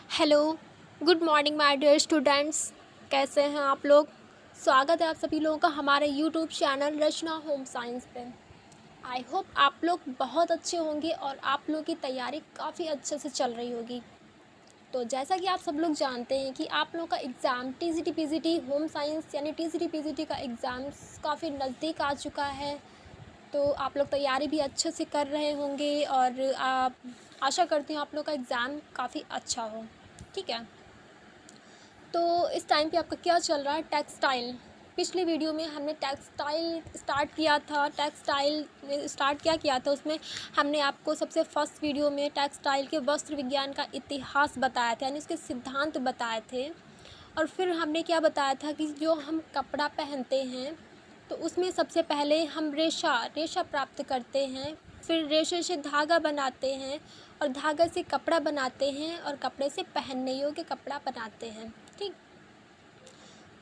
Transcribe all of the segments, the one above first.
Hello, good morning my dear students. कैसे हैं आप लोग? स्वागत है आप सभी लोगों का हमारे यूट्यूब चैनल रचना होम साइंस पे। आई होप आप लोग बहुत अच्छे होंगे और आप लोगों की तैयारी काफ़ी अच्छे से चल रही होगी। तो जैसा कि आप सब लोग जानते हैं कि आप लोगों का exam TGT PGT home science यानी टीजीटी पीजीटी का एग्ज़ाम्स काफ़ी नज़दीक आ चुका है। तो आप लोग तैयारी भी अच्छे से कर रहे होंगे और आप आशा करती हूँ आप लोग का एग्ज़ाम काफ़ी अच्छा हो। ठीक है, तो इस टाइम पे आपका क्या चल रहा है? टेक्सटाइल। पिछली वीडियो में हमने टेक्सटाइल स्टार्ट किया था। टेक्सटाइल स्टार्ट क्या किया था, उसमें हमने आपको सबसे फर्स्ट वीडियो में टेक्सटाइल के वस्त्र विज्ञान का इतिहास बताया था, यानी उसके सिद्धांत बताए थे। और फिर हमने क्या बताया था कि जो हम कपड़ा पहनते हैं तो उसमें सबसे पहले हम रेशा प्राप्त करते हैं, फिर रेशे से धागा बनाते हैं और धागा से कपड़ा बनाते हैं और कपड़े से पहनने योग्य कपड़ा बनाते हैं। ठीक,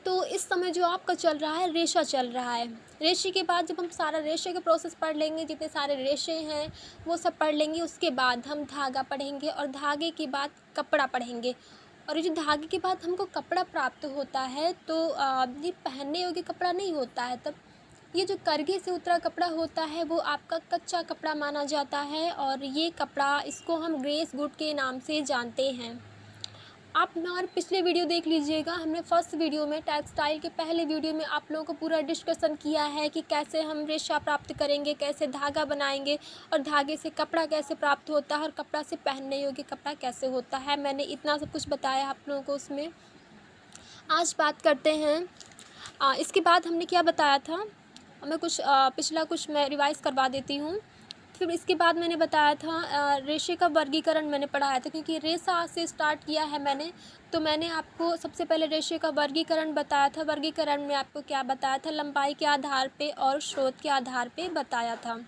तो इस समय जो आपका चल रहा है रेशा चल रहा है। रेशे के बाद जब हम सारा रेशे का प्रोसेस पढ़ लेंगे, जितने सारे रेशे हैं वो सब पढ़ लेंगे, उसके बाद हम धागा पढ़ेंगे और धागे के बाद कपड़ा पढ़ेंगे। और ये जो धागे के बाद हमको कपड़ा प्राप्त होता है तो ये पहनने योग्य कपड़ा नहीं होता है। तब ये जो करघे से उतरा कपड़ा होता है वो आपका कच्चा कपड़ा माना जाता है और ये कपड़ा इसको हम ग्रेस गुड के नाम से जानते हैं। आप हमारे पिछले वीडियो देख लीजिएगा। हमने फर्स्ट वीडियो में टेक्सटाइल के पहले वीडियो में आप लोगों को पूरा डिस्कशन किया है कि कैसे हम रेशा प्राप्त करेंगे, कैसे धागा बनाएंगे और धागे से कपड़ा कैसे प्राप्त होता है और कपड़ा से पहनने योग्य कपड़ा कैसे होता है। मैंने इतना सब कुछ बताया आप लोगों को उसमें। आज बात करते हैं इसके बाद हमने क्या बताया था। मैं कुछ पिछला कुछ मैं रिवाइज़ करवा देती हूँ। फिर इसके बाद मैंने बताया था रेशे का वर्गीकरण मैंने पढ़ाया था, क्योंकि रेशा से स्टार्ट किया है मैंने। तो मैंने आपको सबसे पहले रेशे का वर्गीकरण बताया था। वर्गीकरण में आपको क्या बताया था? लंबाई के आधार पे और स्रोत के आधार पे बताया था।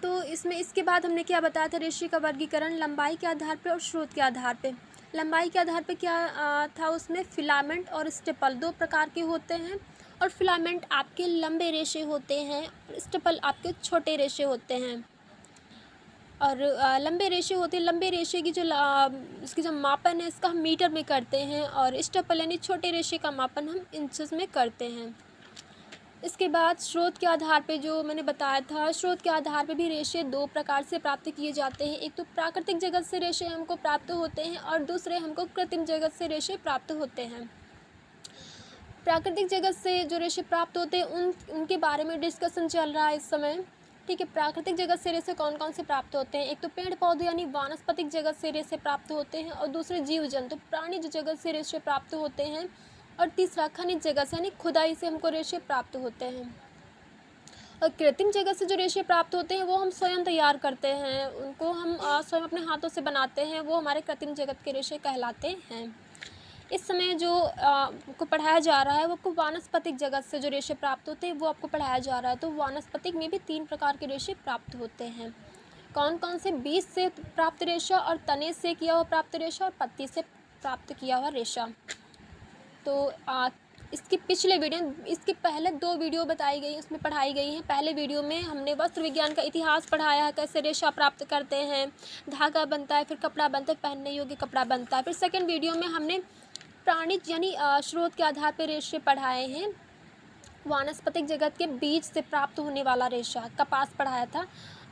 तो इसमें इसके बाद हमने क्या बताया था? रेशे का वर्गीकरण लंबाई के आधार पे और स्रोत के आधार पे। लंबाई के आधार पे क्या था उसमें? फिलामेंट और स्टेपल दो प्रकार के होते हैं। और फिलामेंट आपके लंबे रेशे होते हैं और स्टेपल आपके छोटे रेशे होते हैं। और लंबे रेशे होते हैं। लंबे रेशे की जो इसकी जो मापन है इसका हम मीटर में करते हैं और स्टेपल यानी छोटे रेशे का मापन हम इंचेस में करते हैं। इसके बाद स्रोत के आधार पे जो मैंने बताया था, स्रोत के आधार पे भी रेशे दो प्रकार से प्राप्त किए जाते हैं। एक तो प्राकृतिक जगत से रेशे हमको प्राप्त होते हैं और दूसरे हमको कृत्रिम जगत से रेशे प्राप्त होते हैं। प्राकृतिक जगत से जो रेशे प्राप्त होते हैं उनके बारे में डिस्कशन चल रहा है इस समय। ठीक है, प्राकृतिक जगत से रेशे कौन कौन से प्राप्त होते हैं? एक तो पेड़ पौधे यानी वानस्पतिक जगत से रेशे प्राप्त होते हैं और दूसरे जीव जंतु प्राणी जगत से रेशे प्राप्त होते हैं और तीसरा खनिज जगत से यानी खुदाई से हमको रेशे प्राप्त होते हैं। और कृत्रिम जगत से जो रेशे प्राप्त होते हैं वो हम स्वयं तैयार करते हैं, उनको हम स्वयं अपने हाथों से बनाते हैं, वो हमारे कृत्रिम जगत के रेशे कहलाते हैं। इस समय जो को पढ़ाया जा रहा है वो आपको वानस्पतिक जगत से जो रेशे प्राप्त होते हैं वो आपको पढ़ाया जा रहा है। तो वानस्पतिक में भी 3 प्रकार के रेशे प्राप्त होते हैं। कौन कौन से? बीज से प्राप्त रेशा और तने से किया हुआ प्राप्त रेशा और पत्ती से प्राप्त किया हुआ रेशा। तो इसके पिछले वीडियो, इसके पहले 2 वीडियो बताई गई, उसमें पढ़ाई गई हैं। पहले वीडियो में हमने वस्त्र विज्ञान का इतिहास पढ़ाया है, कैसे रेशा प्राप्त करते हैं, धागा बनता है, फिर कपड़ा बनता है, पहनने योग्य कपड़ा बनता है। फिर सेकंड वीडियो में हमने प्राणिज यानी स्रोत के आधार पर रेशे पढ़ाए हैं। वानस्पतिक जगत के बीज से प्राप्त होने वाला रेशा कपास पढ़ाया था।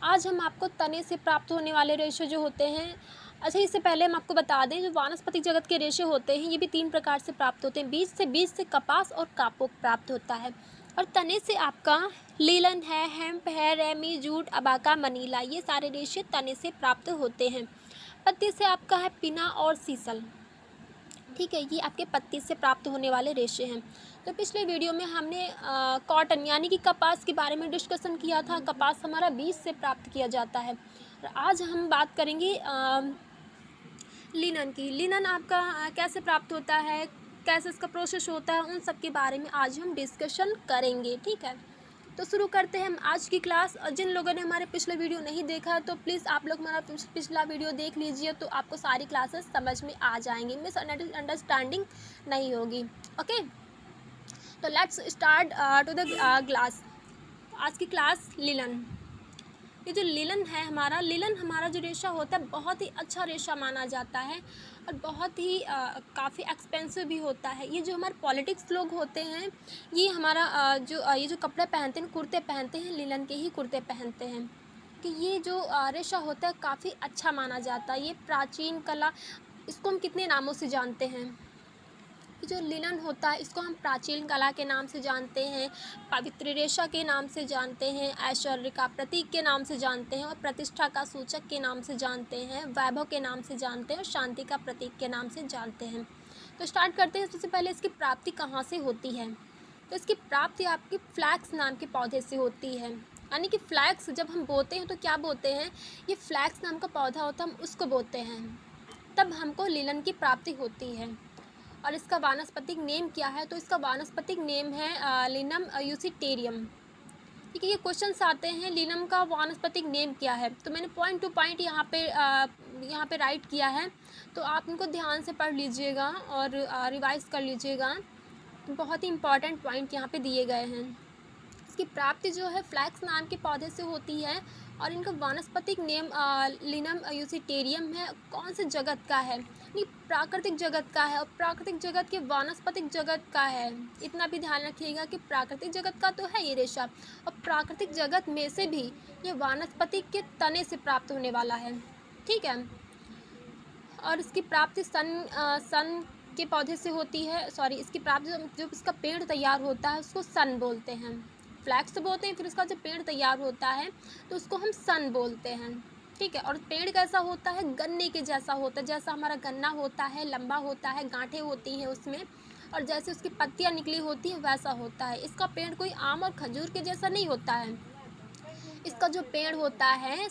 आज हम आपको तने से प्राप्त होने वाले रेशे जो होते हैं। अच्छा, इससे पहले हम आपको बता दें जो वानस्पतिक जगत के रेशे होते हैं ये भी 3 प्रकार से प्राप्त होते हैं। बीज से कपास और कापोक प्राप्त होता है। और तने से आपका लीलन है, हेम्प है, रेमी, जूट, अबाका, मनीला, ये सारे रेशे तने से प्राप्त होते हैं। पत्ती से आपका है पिना और सीसल। ठीक है, ये आपके पत्ती से प्राप्त होने वाले रेशे हैं। तो पिछले वीडियो में हमने कॉटन यानी कि कपास के बारे में डिस्कशन किया था। कपास हमारा बीज से प्राप्त किया जाता है। और आज हम बात करेंगे लिनन की। लिनन आपका कैसे प्राप्त होता है, कैसे इसका प्रोसेस होता है, उन सब के बारे में आज हम डिस्कशन करेंगे। ठीक है, तो शुरू करते हैं हम आज की क्लास। और जिन लोगों ने हमारे पिछले वीडियो नहीं देखा तो प्लीज़ आप लोग हमारा पिछला वीडियो देख लीजिए, तो आपको सारी क्लासेस समझ में आ जाएंगी, मिसअंडरस्टैंडिंग नहीं होगी। ओके, तो let's start to the class. आज की क्लास लिनन। ये जो लिनन हमारा जो रेशा होता है बहुत ही अच्छा रेशा माना जाता है और बहुत ही काफ़ी एक्सपेंसिव भी होता है। ये जो हमारे पॉलिटिक्स लोग होते हैं ये हमारा ये जो कपड़े पहनते हैं, कुर्ते पहनते हैं, लिनन के ही कुर्ते पहनते हैं कि ये जो रेशा होता है काफ़ी अच्छा माना जाता है। ये प्राचीन कला, इसको हम कितने नामों से जानते हैं। जो लिनन होता है इसको हम प्राचीन कला के नाम से जानते हैं, पवित्र रेशा के नाम से जानते हैं, ऐश्वर्य का प्रतीक के नाम से जानते हैं और प्रतिष्ठा का सूचक के नाम से जानते हैं, वैभव के नाम से जानते हैं और शांति का प्रतीक के नाम से जानते हैं। तो स्टार्ट करते हैं। सबसे पहले इसकी प्राप्ति कहाँ से होती है। तो इसकी प्राप्ति आपकी फ्लैक्स नाम के पौधे से होती है। यानी कि फ्लैक्स जब हम बोते हैं तो क्या बोते हैं, ये फ्लैक्स नाम का पौधा होता है, हम उसको बोते हैं, तब हमको लिनन की प्राप्ति होती है। और इसका वानस्पतिक नेम क्या है, तो इसका वानस्पतिक नेम है लिनम यूसिटेरियम। ठीक है, ये क्वेश्चंस आते हैं लिनम का वानस्पतिक नेम क्या है, तो मैंने पॉइंट टू पॉइंट यहाँ पे राइट किया है, तो आप इनको ध्यान से पढ़ लीजिएगा और रिवाइज कर लीजिएगा। बहुत ही इंपॉर्टेंट पॉइंट यहाँ पे दिए गए हैं। इसकी प्राप्ति जो है फ्लैक्स नाम के पौधे से होती है और इनका वानस्पतिक नेम लिनम यूसिटेरियम है। कौन से जगत का है, नहीं प्राकृतिक जगत का है, और प्राकृतिक जगत के वानस्पतिक जगत का है। इतना भी ध्यान रखिएगा कि प्राकृतिक जगत का तो है ये रेशा, और प्राकृतिक जगत में से भी ये वानस्पतिक के तने से प्राप्त होने वाला है। ठीक है, और इसकी प्राप्ति सन के पौधे से होती है। इसकी प्राप्ति जब इसका पेड़ तैयार होता है उसको सन बोलते हैं। फ्लैक्स बोलते हैं, फिर उसका जब पेड़ तैयार होता है तो उसको हम सन बोलते हैं। ठीक है, और पेड़ कैसा होता है, गन्ने के जैसा होता है, जैसा हमारा गन्ना होता है, लंबा होता है, गांठें होती हैं उसमें, और जैसे उसकी पत्तियां निकली होती हैं वैसा होता है। इसका पेड़ कोई आम और खजूर के जैसा नहीं होता है, इसका जो पेड़ होता है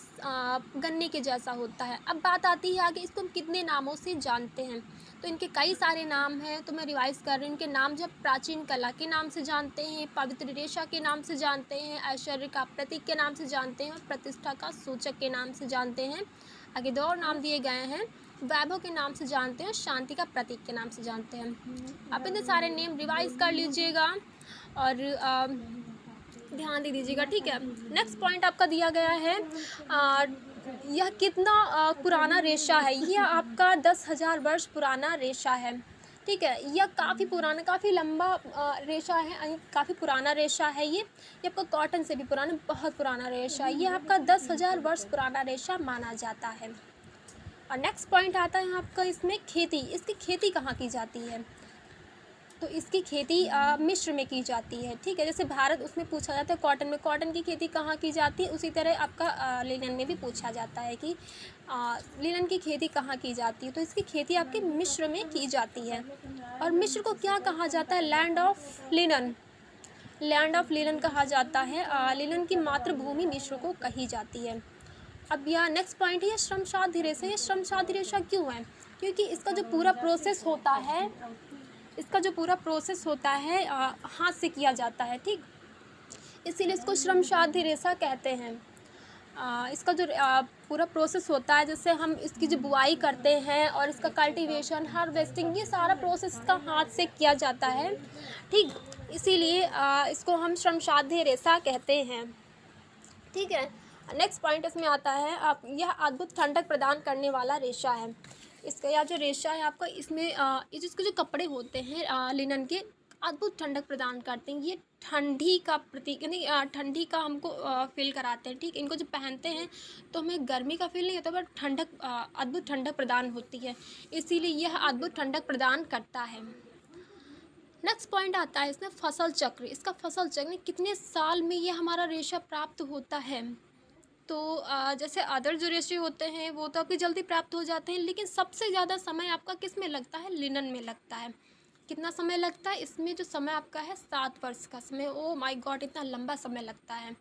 गन्ने के जैसा होता है। अब बात आती है आगे इसको हम कितने नामों से जानते हैं, तो इनके कई सारे नाम हैं, तो मैं रिवाइज़ कर रही हूँ। इनके नाम जब प्राचीन कला के नाम से जानते हैं, पवित्र रेशा के नाम से जानते हैं, ऐश्वर्य का प्रतीक के नाम से जानते हैं और प्रतिष्ठा का सूचक के नाम से जानते हैं। आगे दो और नाम दिए गए हैं, वैभव के नाम से जानते हैं और शांति का प्रतीक के नाम से जानते हैं। आप इतने सारे नेम रिवाइज़ कर लीजिएगा और ध्यान दे दीजिएगा। ठीक है, नेक्स्ट पॉइंट आपका दिया गया है यह कितना पुराना रेशा है। यह आपका 10,000 वर्ष पुराना रेशा है। ठीक है, यह काफ़ी पुराना, काफ़ी लंबा रेशा है, काफ़ी पुराना रेशा है। ये आपका कॉटन से भी पुराना, बहुत पुराना रेशा है। ये आपका 10,000 वर्ष पुराना रेशा माना जाता है। और नेक्स्ट पॉइंट आता है आपका इसमें खेती। इसकी खेती कहाँ की जाती है, तो इसकी खेती मिस्र में की जाती है। ठीक है, जैसे भारत उसमें पूछा जाता है कॉटन में, कॉटन की खेती कहाँ की जाती है, उसी तरह आपका लिनन में भी पूछा जाता है कि लिनन की खेती कहाँ की जाती है, तो इसकी खेती आपके मिस्र में की जाती है। और मिस्र को क्या कहा जाता है, land of linen, land of linen कहा जाता है। लिनन की मातृभूमि मिस्र को कही जाती है। अब यह नेक्स्ट पॉइंट है श्रमसाध्य रेशा। ये श्रमसाध्य रेशा क्यों है, क्योंकि इसका जो पूरा प्रोसेस होता है, हाथ से किया जाता है। ठीक, इसीलिए इसको श्रमसाध्य रेशा कहते हैं। इसका जो पूरा प्रोसेस होता है, जैसे हम इसकी जो बुआई करते हैं और इसका कल्टीवेशन, हार्वेस्टिंग, ये सारा प्रोसेस इसका हाथ से किया जाता है। ठीक, इसीलिए इसको हम श्रमसाध्य रेशा कहते हैं। ठीक है, नेक्स्ट पॉइंट इसमें आता है यह अद्भुत ठंडक प्रदान करने वाला रेशा है। इसका यह जो रेशा है आपका, इसमें ये जिसके जो कपड़े होते हैं लिनन के, अद्भुत ठंडक प्रदान करते हैं। ये ठंडी का प्रतीक, यानी ठंडी का हमको फील कराते हैं। ठीक, इनको जब पहनते हैं तो हमें गर्मी का फील नहीं होता, बट ठंडक, अद्भुत ठंडक प्रदान होती है, इसीलिए यह अद्भुत ठंडक प्रदान करता है। नेक्स्ट पॉइंट आता है इसमें फसल चक्र। इसका फसल चक्र कितने साल में ये हमारा रेशा प्राप्त होता है, तो जैसे अदर जो रेशे होते हैं वो तो आपके जल्दी प्राप्त हो जाते हैं, लेकिन सबसे ज़्यादा समय आपका किस में लगता है, लिनन में लगता है। कितना समय लगता है इसमें, जो समय आपका है 7 वर्ष का समय। ओ माय गॉड, इतना लंबा समय लगता है।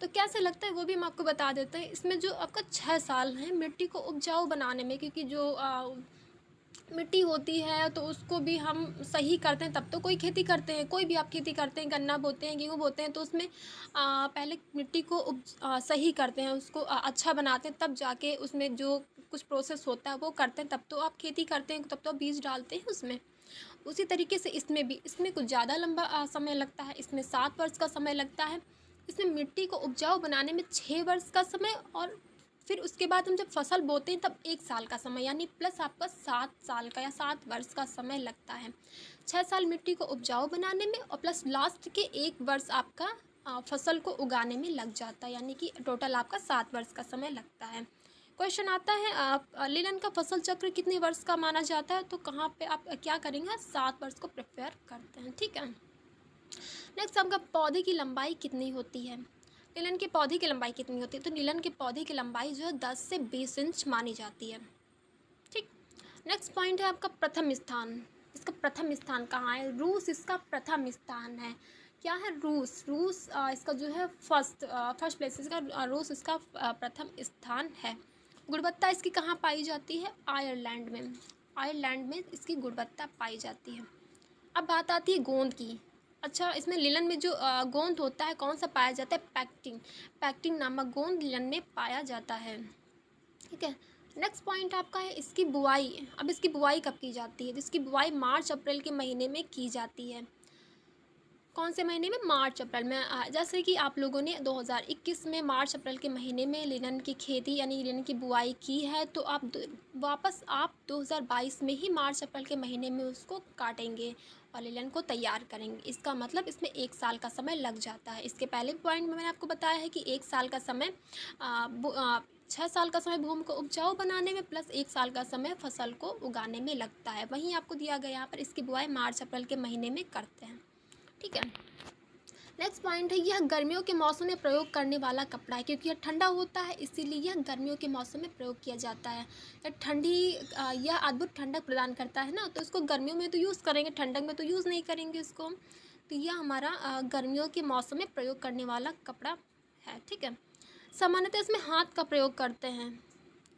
तो कैसे लगता है वो भी हम आपको बता देते हैं। इसमें जो आपका 6 साल है मिट्टी को उपजाऊ बनाने में, क्योंकि जो मिट्टी होती है तो उसको भी हम सही करते हैं, तब तो कोई खेती करते हैं, कोई भी आप खेती करते हैं, गन्ना बोते हैं, गेहूँ बोते हैं, तो उसमें पहले मिट्टी को सही करते हैं, उसको अच्छा बनाते हैं, तब जाके उसमें जो कुछ प्रोसेस होता है वो करते हैं, तब तो आप खेती करते हैं, तब तो आप बीज डालते हैं उसमें। उसी तरीके से इसमें भी, इसमें कुछ ज़्यादा लंबा समय लगता है। इसमें 7 वर्ष का समय लगता है। इसमें मिट्टी को उपजाऊ बनाने में 6 वर्ष का समय, और फिर उसके बाद हम जब फसल बोते हैं तब 1 साल का समय, यानी प्लस आपका 7 साल का या 7 वर्ष का समय लगता है। 6 साल मिट्टी को उपजाऊ बनाने में और प्लस लास्ट के 1 वर्ष आपका फसल को उगाने में लग जाता है, यानी कि टोटल आपका 7 वर्ष का समय लगता है। क्वेश्चन आता है लिनन का फसल चक्र कितने वर्ष का माना जाता है, तो कहाँ पे आप क्या करेंगे, 7 वर्ष को प्रेफर करते हैं। ठीक है, नेक्स्ट आपका पौधे की लंबाई कितनी होती है, नीलन के पौधे की लंबाई कितनी होती है, तो नीलन के पौधे की लंबाई जो है 10 से 20 इंच मानी जाती है। ठीक, नेक्स्ट पॉइंट है आपका प्रथम स्थान। इसका प्रथम स्थान कहाँ है, रूस इसका प्रथम स्थान है। क्या है, रूस। रूस इसका जो है फर्स्ट प्लेस इसका, रूस इसका प्रथम स्थान है। गुणवत्ता इसकी कहाँ पाई जाती है, आयरलैंड में। आयरलैंड में इसकी गुणवत्ता पाई जाती है। अब बात आती है गोंद की। अच्छा, इसमें लिनन में जो गोंद होता है कौन सा पाया जाता है, पैक्टिन। पैक्टिन नामक गोंद लिनन में पाया जाता है। ठीक है, नेक्स्ट पॉइंट आपका है इसकी बुआई। अब इसकी बुआई कब की जाती है, तो इसकी बुआई मार्च अप्रैल के महीने में की जाती है। कौन से महीने में, मार्च अप्रैल में। जैसे कि आप लोगों ने 2021 में मार्च अप्रैल के महीने में लिनन की खेती यानी लिनन की बुआई की है, तो आप वापस आप 2022 में ही मार्च अप्रैल के महीने में उसको काटेंगे और लिनन को तैयार करेंगे। इसका मतलब इसमें 1 साल का समय लग जाता है। इसके पहले पॉइंट में मैंने आपको बताया है कि 1 साल का समय 6 साल का समय भूमि को उपजाऊ बनाने में प्लस 1 साल का समय फसल को उगाने में लगता है। वहीं आपको दिया गया यहाँ पर इसकी बुआई मार्च अप्रैल के महीने में करते हैं। ठीक है, नेक्स्ट पॉइंट है यह गर्मियों के मौसम में प्रयोग करने वाला कपड़ा है, क्योंकि यह ठंडा होता है इसीलिए यह गर्मियों के मौसम में प्रयोग किया जाता है। यह अद्भुत ठंडक प्रदान करता है ना, तो इसको गर्मियों में तो यूज़ करेंगे, ठंडक में तो यूज़ नहीं करेंगे इसको। तो यह हमारा गर्मियों के मौसम में प्रयोग करने वाला कपड़ा है। ठीक है, सामान्यतः इसमें हाथ का प्रयोग करते हैं।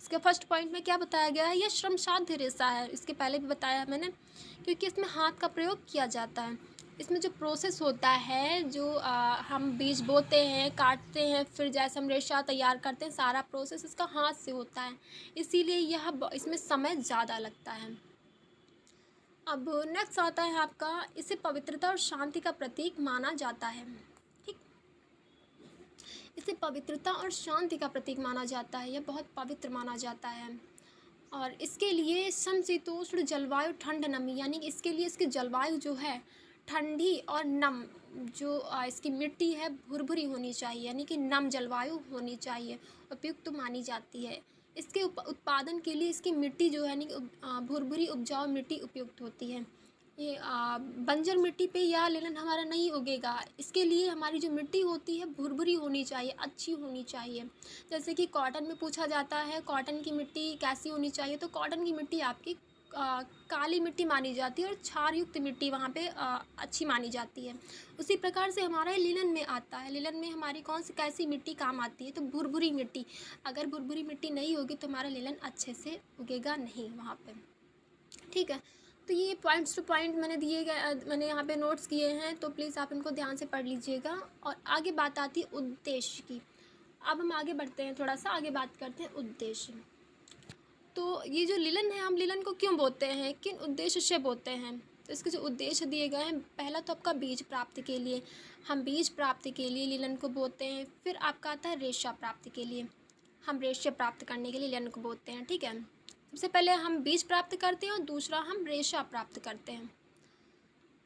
इसके फर्स्ट पॉइंट में क्या बताया गया है, यह श्रमसाध्य रेशा है। इसके पहले भी बताया मैंने, क्योंकि इसमें हाथ का प्रयोग किया जाता है। इसमें जो प्रोसेस होता है, जो हम बीज बोते हैं, काटते हैं, फिर जैसे हम रेशा तैयार करते हैं, सारा प्रोसेस इसका हाथ से होता है, इसीलिए इसमें समय ज़्यादा लगता है। अब नेक्स्ट आता है आपका, इसे पवित्रता और शांति का प्रतीक माना जाता है। ठीक, इसे पवित्रता और शांति का प्रतीक माना जाता है, यह बहुत पवित्र माना जाता है। और इसके लिए समशीतोष्ण जलवायु, ठंड नमी, यानी कि इसके लिए इसकी जलवायु जो है ठंडी और नम, जो इसकी मिट्टी है भुरभुरी होनी चाहिए, यानी कि नम जलवायु होनी चाहिए, उपयुक्त मानी जाती है। इसके उत्पादन के लिए इसकी मिट्टी जो है यानी कि भुरभुरी उपजाऊ मिट्टी उपयुक्त होती है। ये बंजर मिट्टी पे यह लिनन हमारा नहीं उगेगा। इसके लिए हमारी जो मिट्टी होती है भुरभुरी होनी चाहिए, अच्छी होनी चाहिए। जैसे कि कॉटन में पूछा जाता है कॉटन की मिट्टी कैसी होनी चाहिए, तो कॉटन की मिट्टी आपकी काली मिट्टी मानी जाती है और क्षार युक्त मिट्टी वहाँ पे अच्छी मानी जाती है। उसी प्रकार से हमारा लिनन में आता है। लिनन में हमारी कौन सी कैसी मिट्टी काम आती है, तो भुरभुरी मिट्टी। अगर भुरभुरी मिट्टी नहीं होगी तो हमारा लिनन अच्छे से उगेगा नहीं वहाँ पे। ठीक है, तो ये पॉइंट्स टू पॉइंट मैंने यहाँ पे नोट्स किए हैं, तो प्लीज़ आप इनको ध्यान से पढ़ लीजिएगा। और आगे बात आती है उद्देश्य की। अब हम आगे बढ़ते हैं, थोड़ा सा आगे बात करते हैं उद्देश्य। तो ये जो लिनन है, हम लिनन को क्यों बोते हैं, किन उद्देश्य से बोते हैं, तो इसके जो उद्देश्य दिए गए हैं, पहला तो आपका बीज प्राप्ति के लिए, हम बीज प्राप्ति के लिए लिनन को बोते हैं। फिर आपका आता है रेशा प्राप्ति के लिए, हम रेशा प्राप्त करने के लिए लिनन को बोते हैं। ठीक है, सबसे पहले हम बीज प्राप्त करते हैं और दूसरा हम रेशा प्राप्त करते हैं।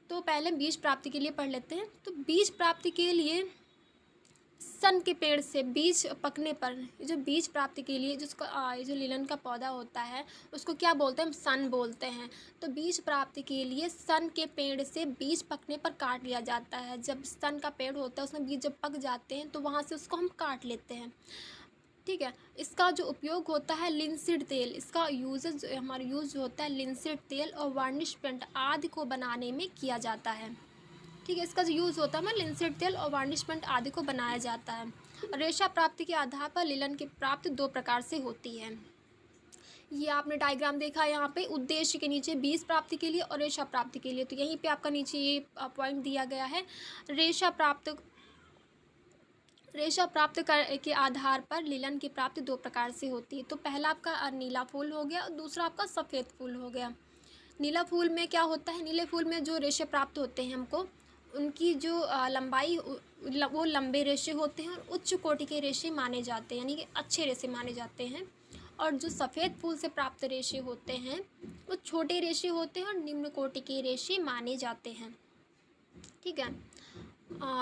तो पहले बीज प्राप्ति के लिए पढ़ लेते हैं। तो बीज प्राप्ति के लिए सन के पेड़ से बीज पकने पर, जो बीज प्राप्ति के लिए जिसका जो लिनन का पौधा होता है उसको क्या बोलते हैं, हम सन बोलते हैं। तो बीज प्राप्ति के लिए सन के पेड़ से बीज पकने पर काट लिया जाता है। जब सन का पेड़ होता है उसमें बीज जब पक जाते हैं तो वहाँ से उसको हम काट लेते हैं। ठीक है, इसका जो उपयोग होता है लिनसीड तेल, इसका हमारा यूज़ जो होता है लिनसीड तेल और वार्निश पेंट आदि को बनाने में किया जाता है। ठीक है, इसका जो यूज़ होता है लिनसीड तेल और वार्निश पेंट आदि को बनाया जाता है। रेशा प्राप्ति के आधार पर लिनन की प्राप्ति 2 प्रकार से होती है। ये आपने डायग्राम देखा है यहाँ पे, उद्देश्य के नीचे बीज प्राप्ति के लिए और रेशा प्राप्ति के लिए। तो यहीं पे आपका नीचे ये पॉइंट दिया गया है, रेशा प्राप्त के आधार पर लिनन की प्राप्ति 2 प्रकार से होती है। तो पहला आपका नीला फूल हो गया और दूसरा आपका सफ़ेद फूल हो गया। नीला फूल में क्या होता है, नीले फूल में जो रेशे प्राप्त होते हैं हमको, उनकी जो लंबाई वो लंबे रेशे होते हैं और उच्च कोटि के रेशे माने जाते हैं, यानी कि अच्छे रेशे माने जाते हैं। और जो सफ़ेद फूल से प्राप्त रेशे होते हैं वो छोटे रेशे होते हैं और निम्न कोटि के रेशे माने जाते हैं। ठीक है।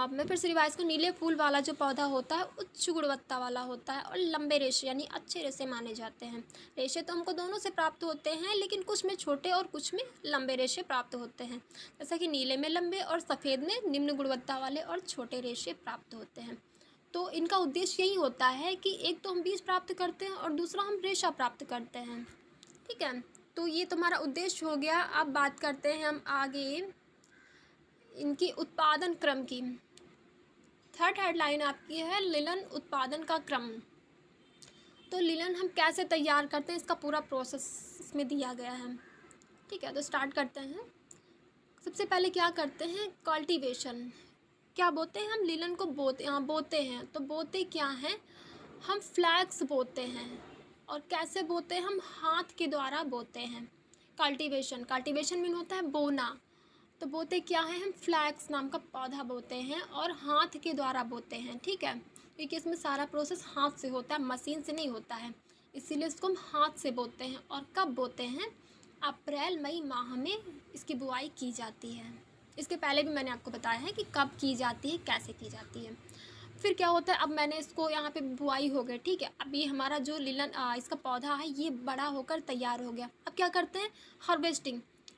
मैं फिर से रिवाइज को, नीले फूल वाला जो पौधा होता है उच्च गुणवत्ता वाला होता है और लंबे रेशे यानी अच्छे रेशे माने जाते हैं। रेशे तो हमको दोनों से प्राप्त होते हैं, लेकिन कुछ में छोटे और कुछ में लंबे रेशे प्राप्त होते हैं। जैसा कि नीले में लंबे और सफ़ेद में निम्न गुणवत्ता वाले और छोटे रेशे प्राप्त होते हैं। तो इनका उद्देश्य यही होता है कि एक तो हम बीज प्राप्त करते हैं और दूसरा हम रेशा प्राप्त करते हैं। ठीक है, तो ये तुम्हारा उद्देश्य हो गया। अब बात करते हैं हम आगे इनकी उत्पादन क्रम की। थर्ड हेडलाइन आपकी है लिनन उत्पादन का क्रम। तो लिनन हम कैसे तैयार करते हैं, इसका पूरा प्रोसेस इसमें दिया गया है। ठीक है, तो स्टार्ट करते हैं। सबसे पहले क्या करते हैं, कल्टीवेशन। क्या बोते हैं हम, लिनन को बोते हैं। तो बोते क्या हैं, हम फ्लैक्स बोते हैं। और कैसे बोते हैं, हम हाथ के द्वारा बोते हैं। कल्टीवेशन मीन होता है बोना। तो बोते क्या है, हम फ्लैक्स नाम का पौधा बोते हैं और हाथ के द्वारा बोते हैं। ठीक है, क्योंकि इसमें सारा प्रोसेस हाथ से होता है, मशीन से नहीं होता है, इसीलिए इसको हम हाथ से बोते हैं। और कब बोते हैं, अप्रैल मई माह में इसकी बुआई की जाती है। इसके पहले भी मैंने आपको बताया है कि कब की जाती है, कैसे की जाती है। फिर क्या होता है, अब मैंने इसको यहाँ पे बुआई हो गई। ठीक है, अब ये हमारा जो लिनन इसका पौधा है ये बड़ा होकर तैयार हो गया। अब क्या करते हैं,